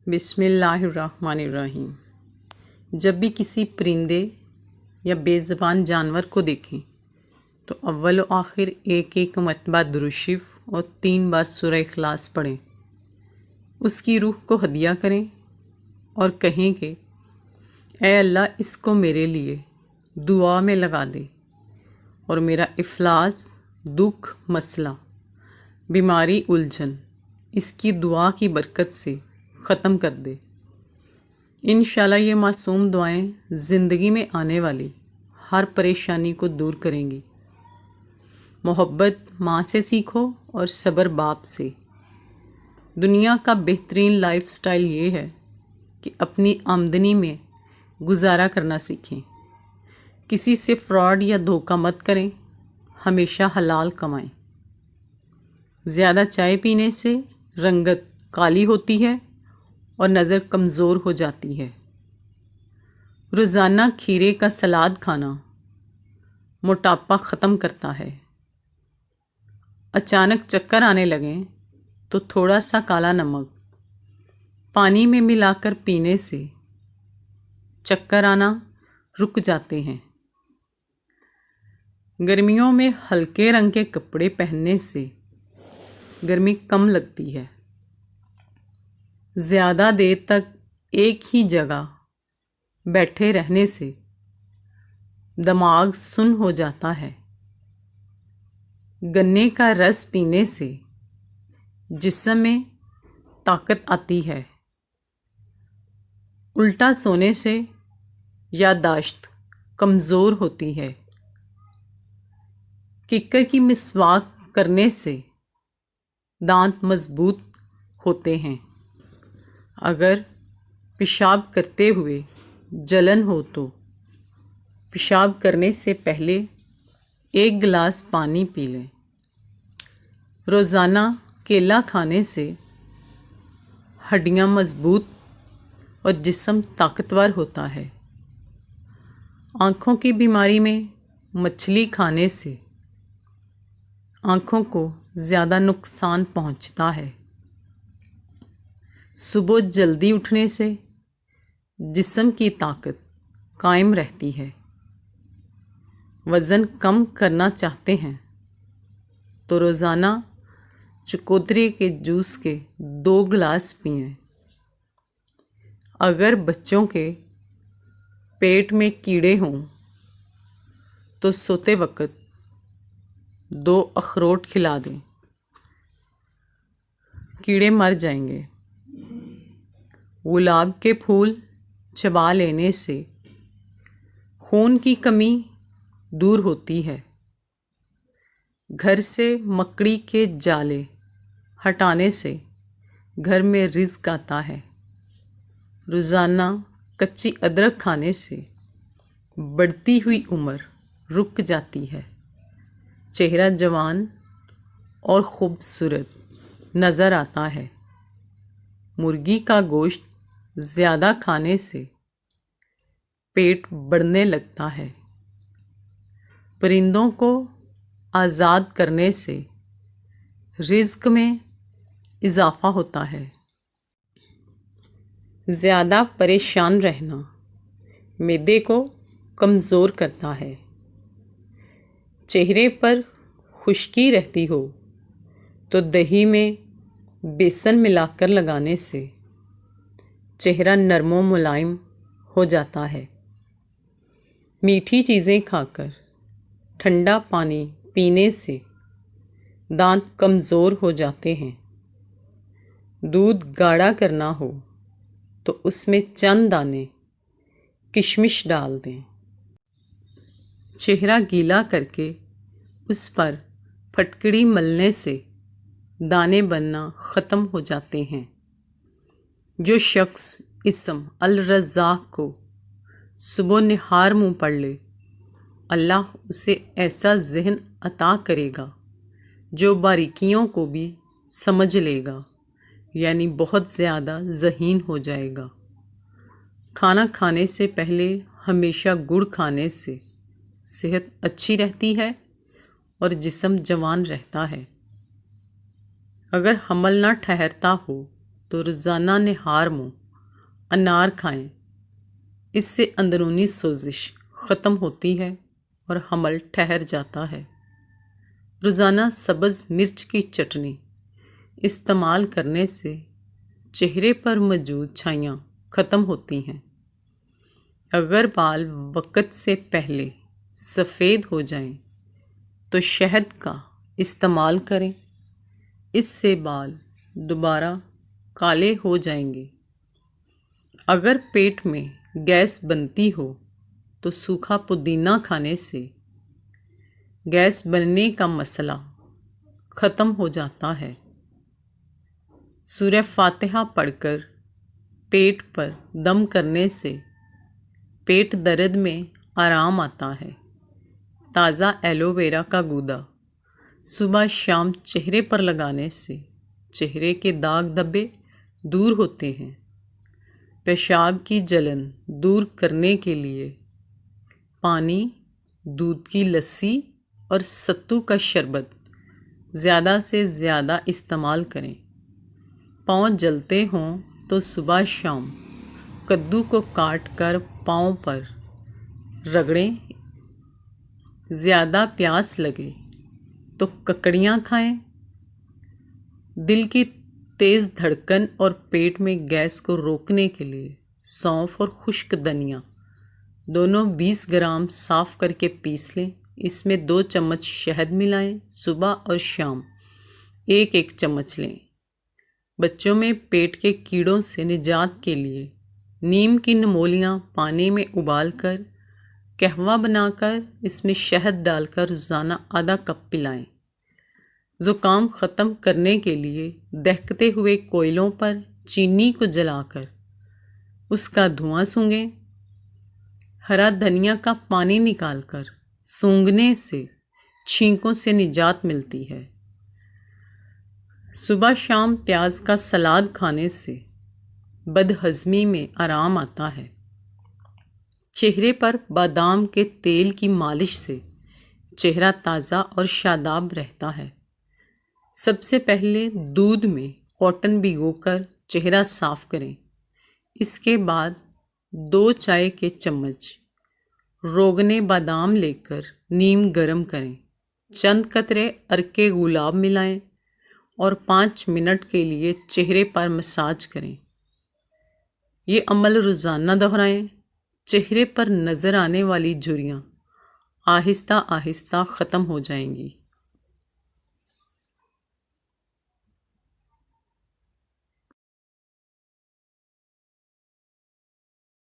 बिस्मिल्लाहिर्रहमानिर्रहीम। जब भी किसी परिंदे या बेज़बान जानवर को देखें तो अव्वल व आखिर एक एक मरतबा दुरूद शरीफ और 3 बार सूरह इखलास पढ़ें। उसकी रूह को हदिया करें और कहें कि ऐ अल्लाह, इसको मेरे लिए दुआ में लगा दे और मेरा इफ़लास, दुख, मसला, बीमारी, उलझन इसकी दुआ की बरकत से ख़त्म कर दे। इंशाल्लाह ये मासूम दुआएं ज़िंदगी में आने वाली हर परेशानी को दूर करेंगी। मोहब्बत माँ से सीखो और सब्र बाप से। दुनिया का बेहतरीन लाइफस्टाइल ये है कि अपनी आमदनी में गुजारा करना सीखें। किसी से फ्रॉड या धोखा मत करें, हमेशा हलाल कमाएं। ज़्यादा चाय पीने से रंगत काली होती है और नज़र कमज़ोर हो जाती है। रोज़ाना खीरे का सलाद खाना मोटापा ख़त्म करता है। अचानक चक्कर आने लगें तो थोड़ा सा काला नमक पानी में मिलाकर पीने से चक्कर आना रुक जाते हैं। गर्मियों में हल्के रंग के कपड़े पहनने से गर्मी कम लगती है। ज़्यादा देर तक एक ही जगह बैठे रहने से दिमाग सुन्न हो जाता है। गन्ने का रस पीने से जिस्म में ताकत आती है। उल्टा सोने से याददाश्त कमज़ोर होती है। किक्कर की मिसवाक करने से दांत मजबूत होते हैं। अगर पेशाब करते हुए जलन हो तो पेशाब करने से पहले 1 गिलास पानी पी लें। रोज़ाना केला खाने से हड्डियाँ मजबूत और जिस्म ताकतवर होता है। आँखों की बीमारी में मछली खाने से आँखों को ज़्यादा नुकसान पहुँचता है। सुबह जल्दी उठने से जिस्म की ताकत कायम रहती है। वज़न कम करना चाहते हैं तो रोज़ाना चकोतरे के जूस के 2 गिलास पिएं। अगर बच्चों के पेट में कीड़े हों तो सोते वक्त 2 अखरोट खिला दें, कीड़े मर जाएंगे। गुलाब के फूल चबा लेने से खून की कमी दूर होती है। घर से मकड़ी के जाले हटाने से घर में रिज़्क आता है। रोज़ाना कच्ची अदरक खाने से बढ़ती हुई उम्र रुक जाती है। चेहरा जवान और खूबसूरत नज़र आता है। मुर्गी का गोश्त ज़्यादा खाने से पेट बढ़ने लगता है। परिंदों को आज़ाद करने से रिज़्क में इजाफ़ा होता है। ज़्यादा परेशान रहना मैदे को कमज़ोर करता है। चेहरे पर खुश्की रहती हो तो दही में बेसन मिलाकर लगाने से चेहरा नरम व मुलायम हो जाता है। मीठी चीज़ें खाकर ठंडा पानी पीने से दांत कमज़ोर हो जाते हैं। दूध गाढ़ा करना हो तो उसमें चंद दाने किशमिश डाल दें। चेहरा गीला करके उस पर फटकड़ी मलने से दाने बनना ख़त्म हो जाते हैं। जो शख्स इस्म अल रज़्ज़ाक़ को सुबह निहार मुँह पढ़ ले, अल्लाह उसे ऐसा ज़हन अता करेगा जो बारीकियों को भी समझ लेगा, यानी बहुत ज़्यादा ज़हीन हो जाएगा। खाना खाने से पहले हमेशा गुड़ खाने से सेहत अच्छी रहती है और जिस्म जवान रहता है। अगर हमल ना ठहरता हो तो तो रोज़ाना निहार मुँह अनार खाएं। इससे अंदरूनी सोजिश ख़त्म होती है और हमल ठहर जाता है। रोज़ाना सब्ज़ मिर्च की चटनी इस्तेमाल करने से चेहरे पर मौजूद छाइयाँ ख़त्म होती हैं। अगर बाल वक़्त से पहले सफ़ेद हो जाएं, तो शहद का इस्तेमाल करें। इससे बाल दोबारा काले हो जाएंगे। अगर पेट में गैस बनती हो तो सूखा पुदीना खाने से गैस बनने का मसला ख़त्म हो जाता है। सूरह फातिहा पढ़कर पेट पर दम करने से पेट दर्द में आराम आता है। ताज़ा एलोवेरा का गूदा सुबह शाम चेहरे पर लगाने से चेहरे के दाग धब्बे दूर होते हैं। पेशाब की जलन दूर करने के लिए पानी, दूध की लस्सी और सत्तू का शरबत ज़्यादा से ज़्यादा इस्तेमाल करें। पाँव जलते हों तो सुबह शाम कद्दू को काट कर पाँव पर रगड़ें। ज़्यादा प्यास लगे तो ककड़ियाँ खाएं। दिल की तेज़ धड़कन और पेट में गैस को रोकने के लिए सौंफ और खुश्क धनिया दोनों 20 ग्राम साफ़ करके पीस लें। इसमें 2 चम्मच शहद मिलाएं। सुबह और शाम 1-1 चम्मच लें। बच्चों में पेट के कीड़ों से निजात के लिए नीम की नमोलियाँ पानी में उबालकर कहवा बनाकर इसमें शहद डालकर रोज़ाना आधा कप पिलाएं। ज़ुकाम ख़त्म करने के लिए दहकते हुए कोयलों पर चीनी को जलाकर उसका धुआं सूंघें। हरा धनिया का पानी निकालकर सूंघने से छींकों से निजात मिलती है। सुबह शाम प्याज का सलाद खाने से बदहज़मी में आराम आता है। चेहरे पर बादाम के तेल की मालिश से चेहरा ताज़ा और शादाब रहता है। सबसे पहले दूध में कॉटन भिगोकर चेहरा साफ़ करें। इसके बाद 2 चाय के चम्मच रोगने बादाम लेकर नीम गरम करें। चंद कतरे अरके गुलाब मिलाएं और 5 मिनट के लिए चेहरे पर मसाज करें। ये अमल रोज़ाना दोहराएं। चेहरे पर नज़र आने वाली झुर्रियाँ आहिस्ता आहिस्ता ख़त्म हो जाएंगी।